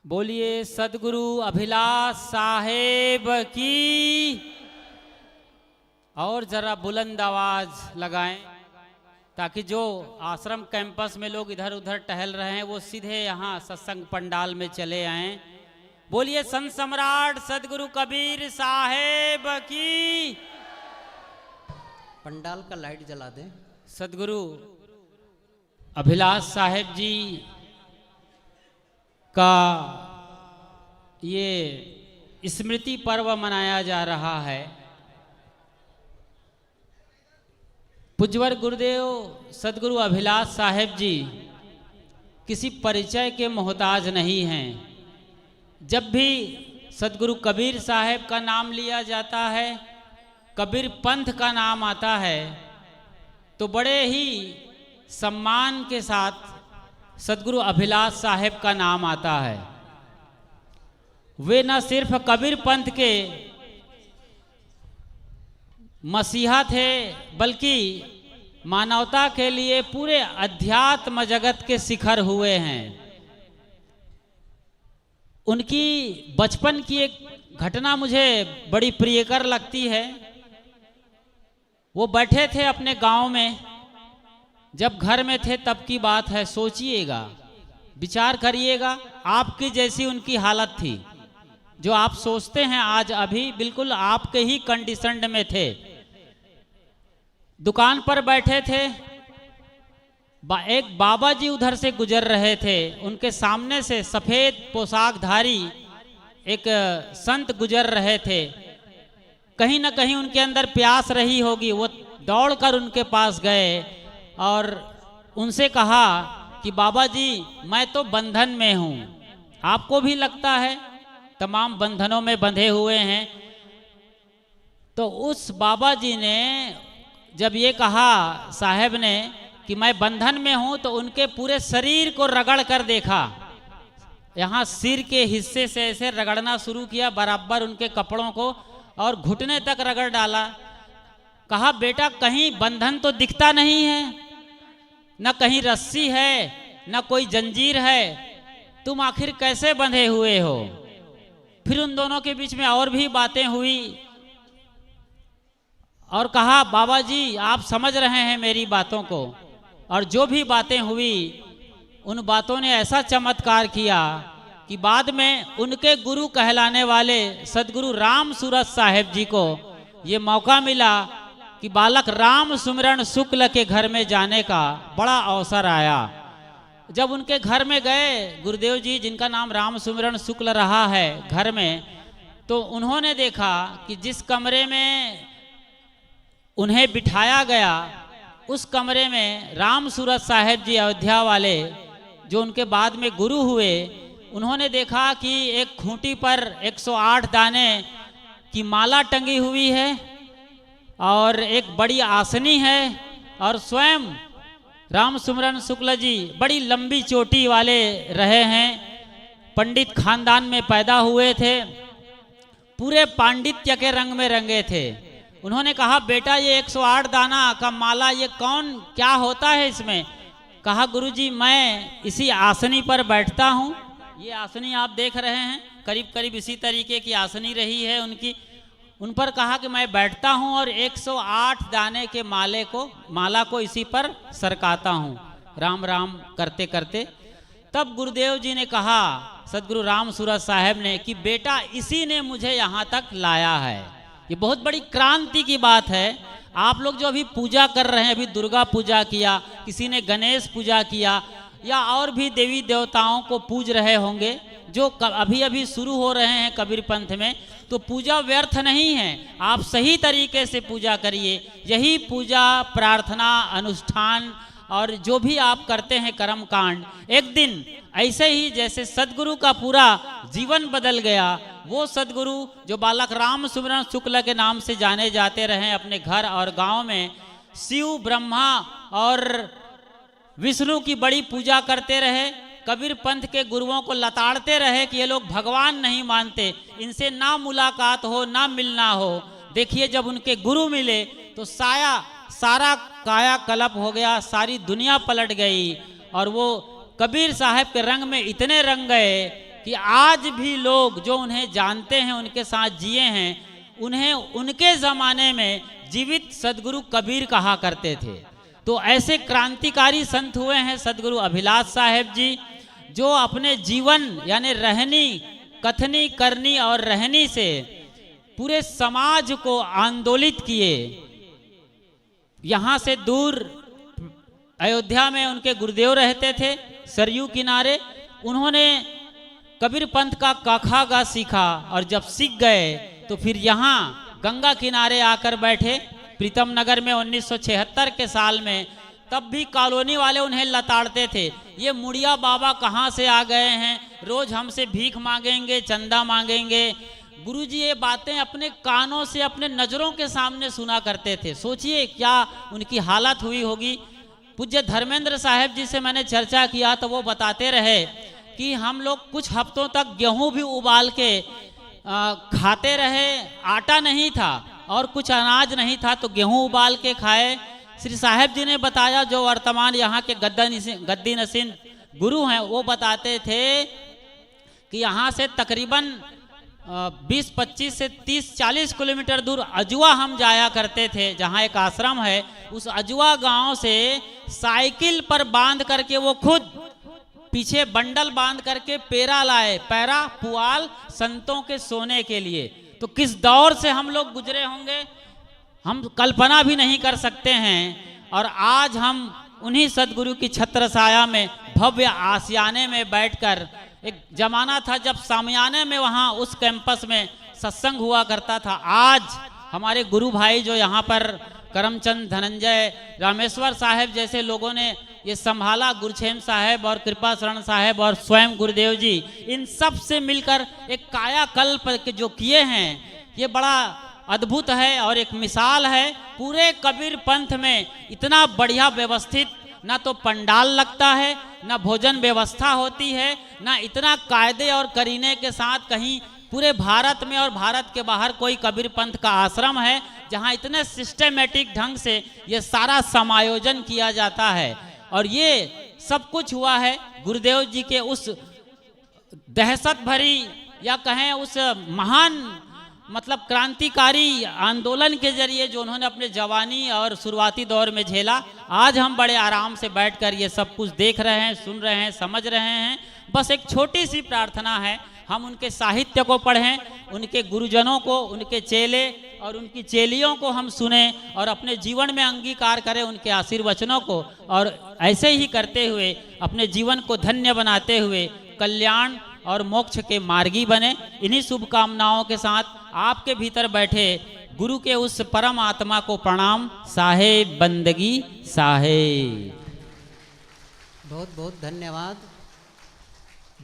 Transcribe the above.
बोलिए सदगुरु अभिलाष साहेब की। और जरा बुलंद आवाज लगाएं ताकि जो आश्रम कैंपस में लोग इधर उधर टहल रहे हैं वो सीधे यहाँ सत्संग पंडाल में चले आएं। बोलिए संत सम्राट सदगुरु कबीर साहेब की। पंडाल का लाइट जला दें। सदगुरु अभिलाष साहेब जी का ये स्मृति पर्व मनाया जा रहा है। पूज्यवर गुरुदेव सदगुरु अभिलाष साहेब जी किसी परिचय के मोहताज नहीं हैं। जब भी सदगुरु कबीर साहेब का नाम लिया जाता है, कबीर पंथ का नाम आता है, तो बड़े ही सम्मान के साथ सदगुरु अभिलाष साहेब का नाम आता है। वे न सिर्फ कबीर पंथ के मसीहा थे बल्कि मानवता के लिए पूरे अध्यात्म जगत के शिखर हुए हैं। उनकी बचपन की एक घटना मुझे बड़ी प्रियकर लगती है। वो बैठे थे अपने गांव में, जब घर में थे तब की बात है। सोचिएगा, विचार करिएगा, आपकी जैसी उनकी हालत थी। जो आप सोचते हैं आज अभी बिल्कुल आपके ही कंडीशन में थे। दुकान पर बैठे थे, एक बाबा जी उधर से गुजर रहे थे। उनके सामने से सफेद पोशाकधारी एक संत गुजर रहे थे। कहीं ना कहीं उनके अंदर प्यास रही होगी, वो दौड़कर उनके पास गए और उनसे कहा कि बाबा जी मैं तो बंधन में हूँ, आपको भी लगता है तमाम बंधनों में बंधे हुए हैं। तो उस बाबा जी ने जब ये कहा साहब ने कि मैं बंधन में हूँ, तो उनके पूरे शरीर को रगड़ कर देखा। यहाँ सिर के हिस्से से ऐसे रगड़ना शुरू किया, बराबर उनके कपड़ों को, और घुटने तक रगड़ डाला। कहा बेटा कहीं बंधन तो दिखता नहीं है, न कहीं रस्सी है न कोई जंजीर है, तुम आखिर कैसे बंधे हुए हो। फिर उन दोनों के बीच में और भी बातें हुई और कहा बाबा जी आप समझ रहे हैं मेरी बातों को। और जो भी बातें हुई उन बातों ने ऐसा चमत्कार किया कि बाद में उनके गुरु कहलाने वाले सदगुरु राम सूरत साहेब जी को ये मौका मिला कि बालक राम सुमिरन शुक्ल के घर में जाने का बड़ा अवसर आया। जब उनके घर में गए गुरुदेव जी, जिनका नाम राम सुमिरन शुक्ल रहा है घर में, तो उन्होंने देखा कि जिस कमरे में उन्हें बिठाया गया उस कमरे में राम सूरत साहेब जी अयोध्या वाले जो उनके बाद में गुरु हुए, उन्होंने देखा कि एक खूंटी पर 108 दाने की माला टंगी हुई है और एक बड़ी आसनी है, और स्वयं राम सुमिरन शुक्ल जी बड़ी लंबी चोटी वाले रहे हैं, पंडित खानदान में पैदा हुए थे, पूरे पांडित्य के रंग में रंगे थे। उन्होंने कहा बेटा ये 108 दाना का माला ये कौन, क्या होता है इसमें। कहा गुरुजी मैं इसी आसनी पर बैठता हूँ। ये आसनी आप देख रहे हैं करीब करीब इसी तरीके की आसनी रही है उनकी। उन पर कहा कि मैं बैठता हूँ और 108 दाने के माला को इसी पर सरकाता हूँ, राम राम करते करते। तब गुरुदेव जी ने कहा, सदगुरु राम सूरत साहेब ने, कि बेटा इसी ने मुझे यहाँ तक लाया है। ये बहुत बड़ी क्रांति की बात है। आप लोग जो अभी पूजा कर रहे हैं, अभी दुर्गा पूजा किया, किसी ने गणेश पूजा किया, या और भी देवी देवताओं को पूज रहे होंगे जो अभी अभी शुरू हो रहे हैं कबीर पंथ में, तो पूजा व्यर्थ नहीं है। आप सही तरीके से पूजा करिए। यही पूजा प्रार्थना अनुष्ठान और जो भी आप करते हैं कर्म कांड, एक दिन ऐसे ही जैसे सदगुरु का पूरा जीवन बदल गया, वो सदगुरु जो बालक राम सुमिरन शुक्ल के नाम से जाने जाते रहे, अपने घर और गांव में शिव ब्रह्मा और विष्णु की बड़ी पूजा करते रहे, कबीर पंथ के गुरुओं को लताड़ते रहे कि ये लोग भगवान नहीं मानते, इनसे ना मुलाकात हो ना मिलना हो। देखिए जब उनके गुरु मिले तो सारा काया कलप हो गया, सारी दुनिया पलट गई और वो कबीर साहब के रंग में इतने रंग गए कि आज भी लोग जो उन्हें जानते हैं, उनके साथ जिए हैं, उन्हें उनके ज़माने में जीवित सदगुरु कबीर कहा करते थे। तो ऐसे क्रांतिकारी संत हुए हैं सदगुरु अभिलाष साहेब जी, जो अपने जीवन यानी रहनी, कथनी, करनी और रहनी से पूरे समाज को आंदोलित किए। यहाँ से दूर अयोध्या में उनके गुरुदेव रहते थे, सरयू किनारे। उन्होंने कबीर पंथ का काखा गा सीखा और जब सीख गए तो फिर यहाँ गंगा किनारे आकर बैठे प्रीतम नगर में 1976 के साल में। तब भी कॉलोनी वाले उन्हें लताड़ते थे, ये मुड़िया बाबा कहाँ से आ गए हैं, रोज हमसे भीख मांगेंगे, चंदा मांगेंगे। गुरुजी ये बातें अपने कानों से, अपने नज़रों के सामने सुना करते थे। सोचिए क्या उनकी हालत हुई होगी। पूज्य धर्मेंद्र साहब जी से मैंने चर्चा किया तो वो बताते रहे कि हम लोग कुछ हफ्तों तक गेहूं भी उबाल के खाते रहे, आटा नहीं था और कुछ अनाज नहीं था तो गेहूं उबाल के खाए। श्री साहब जी ने बताया, जो वर्तमान यहाँ के गद्दी नसीन गुरु हैं, वो बताते थे कि यहाँ से तकरीबन 20-25 से 30-40 किलोमीटर दूर अजुआ हम जाया करते थे, जहाँ एक आश्रम है। उस अजुआ गांव से साइकिल पर बांध करके वो खुद पीछे बंडल बांध करके पेरा लाए, पैरा पुआल संतों के सोने के लिए। तो किस दौर से हम लोग गुजरे होंगे हम कल्पना भी नहीं कर सकते हैं। और आज हम उन्हीं सदगुरु की छत्र छाया में भव्य आसियाने में बैठकर, एक जमाना था जब सामियाने में वहाँ उस कैंपस में सत्संग हुआ करता था। आज हमारे गुरु भाई जो यहाँ पर करमचंद, धनंजय, रामेश्वर साहब जैसे लोगों ने ये संभाला, गुरछेम साहब और कृपा शरण साहब और स्वयं गुरुदेव जी, इन सब से मिलकर एक कायाकल्प जो किए हैं, ये बड़ा अद्भुत है और एक मिसाल है। पूरे कबीर पंथ में इतना बढ़िया व्यवस्थित ना तो पंडाल लगता है, ना भोजन व्यवस्था होती है, ना इतना कायदे और करीने के साथ कहीं पूरे भारत में और भारत के बाहर कोई कबीर पंथ का आश्रम है जहां इतने सिस्टेमेटिक ढंग से ये सारा समायोजन किया जाता है। और ये सब कुछ हुआ है गुरुदेव जी के उस दहशत भरी या कहें उस महान मतलब क्रांतिकारी आंदोलन के जरिए जो उन्होंने अपने जवानी और शुरुआती दौर में झेला। आज हम बड़े आराम से बैठकर ये सब कुछ देख रहे हैं, सुन रहे हैं, समझ रहे हैं। बस एक छोटी सी प्रार्थना है, हम उनके साहित्य को पढ़ें, उनके गुरुजनों को, उनके चेले और उनकी चेलियों को हम सुने और अपने जीवन में अंगीकार करें उनके आशीर्वचनों को, और ऐसे ही करते हुए अपने जीवन को धन्य बनाते हुए कल्याण और मोक्ष के मार्गी बने। इन्हीं शुभकामनाओं के साथ आपके भीतर बैठे गुरु के उस परम आत्मा को प्रणाम। साहेब बंदगी साहेब। बहुत बहुत धन्यवाद।